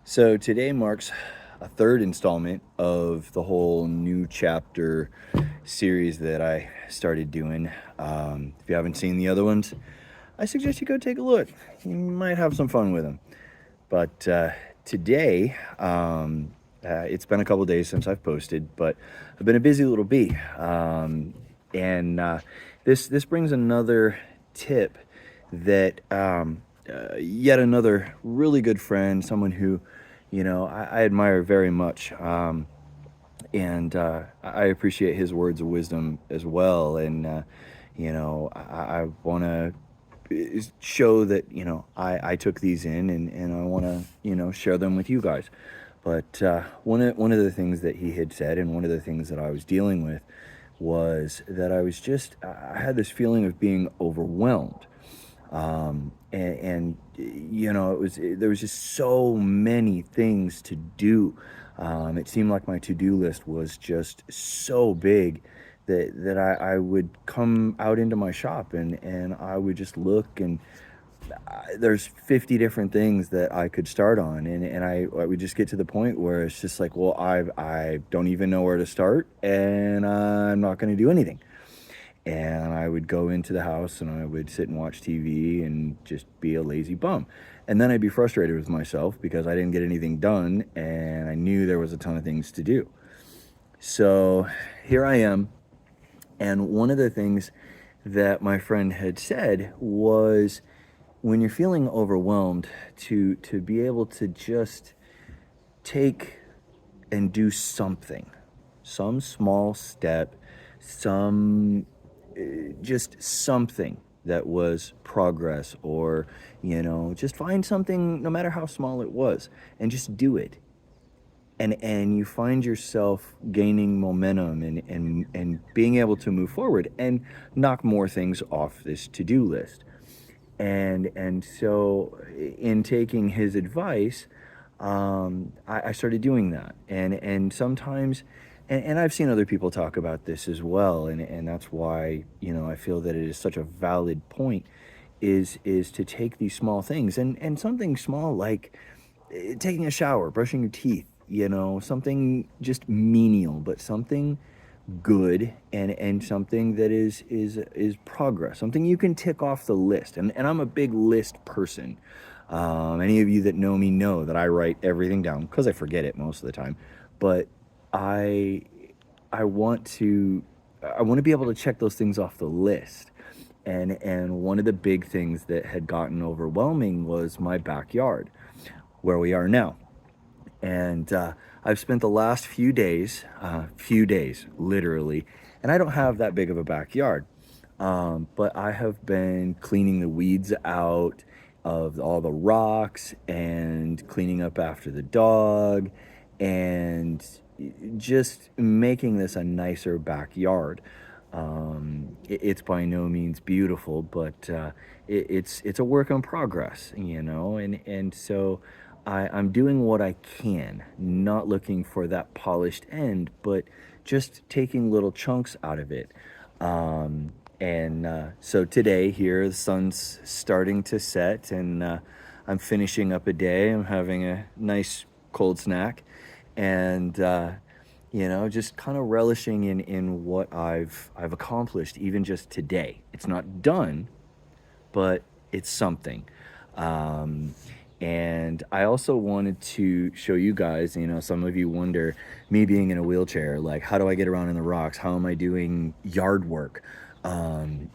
So today marks a third installment of the whole new chapter series that I started doing. If you haven't seen the other ones, I suggest you go take a look. You might have some fun with them. But today, it's been a couple days since I've posted, but I've been a busy little bee. And this brings another tip that yet another really good friend, someone who, I admire very much. And I appreciate his words of wisdom as well. And I want to show that I took these in and I want to share them with you guys. But one of the things that he had said, and one of the things that I was dealing with, was that I had this feeling of being overwhelmed. There was just so many things to do. It seemed like my to-do list was just so big that I would come out into my shop and I would just look, and there's 50 different things that I could start on, and I would just get to the point where it's just like, well, I don't even know where to start, and I'm not going to do anything. And I would go into the house and I would sit and watch TV and just be a lazy bum. And then I'd be frustrated with myself because I didn't get anything done and I knew there was a ton of things to do. So here I am. And one of the things that my friend had said was, when you're feeling overwhelmed, to be able to just take and do something, some small step, some just something that was progress, or just find something, no matter how small it was, and just do it. And you find yourself gaining momentum and being able to move forward and knock more things off this to-do list. And so, in taking his advice, I started doing that. And sometimes, and I've seen other people talk about this as well, and that's why I feel that it is such a valid point. Is to take these small things, and something small like taking a shower, brushing your teeth. Something just menial, but something good, and something that is progress, something you can tick off the list. And I'm a big list person. Any of you that know me know that I write everything down because I forget it most of the time. But I I want to I want to be able to check those things off the list. And one of the big things that had gotten overwhelming was my backyard, where we are now. And I've spent the last few days, literally, and I don't have that big of a backyard, but I have been cleaning the weeds out of all the rocks and cleaning up after the dog and just making this a nicer backyard. It's by no means beautiful, but it's a work in progress, and so I'm doing what I can, not looking for that polished end, but just taking little chunks out of it. And so today, here, the sun's starting to set, and I'm finishing up a day. I'm having a nice cold snack, and just kind of relishing in what I've accomplished, even just today. It's not done, but it's something. Um, and I also wanted to show you guys, some of you wonder, me being in a wheelchair, like, how do I get around in the rocks? How am I doing yard work? And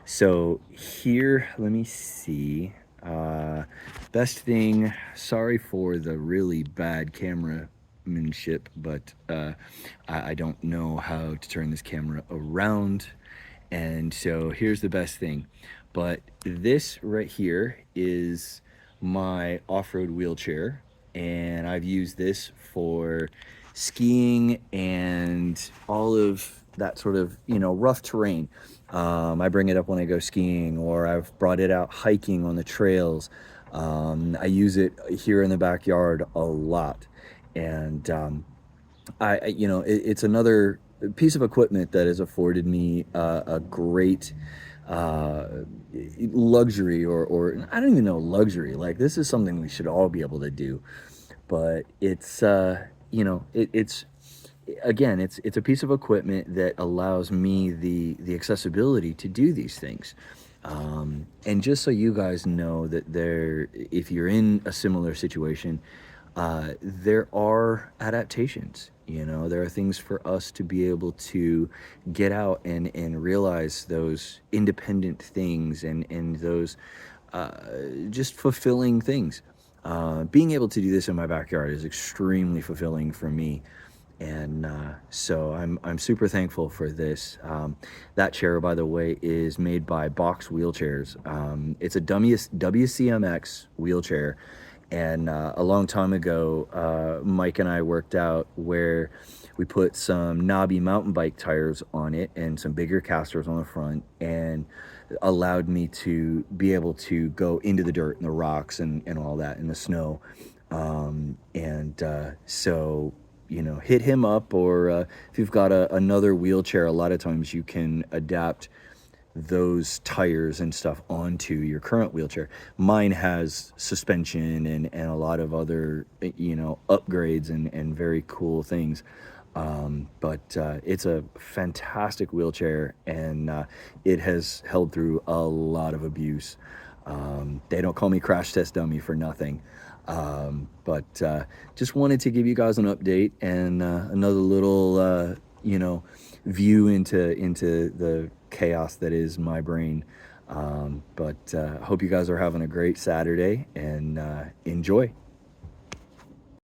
so here, let me see. Uh, Best thing, sorry for the really bad cameramanship, but I don't know how to turn this camera around. And so here's the best thing. But this right here is my off-road wheelchair, and I've used this for skiing and all of that sort of rough terrain. I bring it up when I go skiing, or I've brought it out hiking on the trails. I use it here in the backyard a lot. And it's another piece of equipment that has afforded me a great uh, luxury, or I don't even know luxury. Like, this is something we should all be able to do, but it's it's again, it's a piece of equipment that allows me the accessibility to do these things. And just so you guys know that if you're in a similar situation, there are adaptations. There are things for us to be able to get out and realize those independent things, and those uh, just fulfilling things. Being able to do this in my backyard is extremely fulfilling for me, and so I'm super thankful for this. That chair, by the way, is made by Box Wheelchairs. It's a WCMX wheelchair, and a long time ago, Mike and I worked out where we put some knobby mountain bike tires on it and some bigger casters on the front, and allowed me to be able to go into the dirt and the rocks and all that in the snow. And so, hit him up, or if you've got another wheelchair, a lot of times you can adapt those tires and stuff onto your current wheelchair. Mine has suspension and a lot of other, upgrades and very cool things. But it's a fantastic wheelchair, and it has held through a lot of abuse. They don't call me Crash Test Dummy for nothing. But just wanted to give you guys an update, and another little, view into the chaos that is my brain. But hope you guys are having a great Saturday, and enjoy.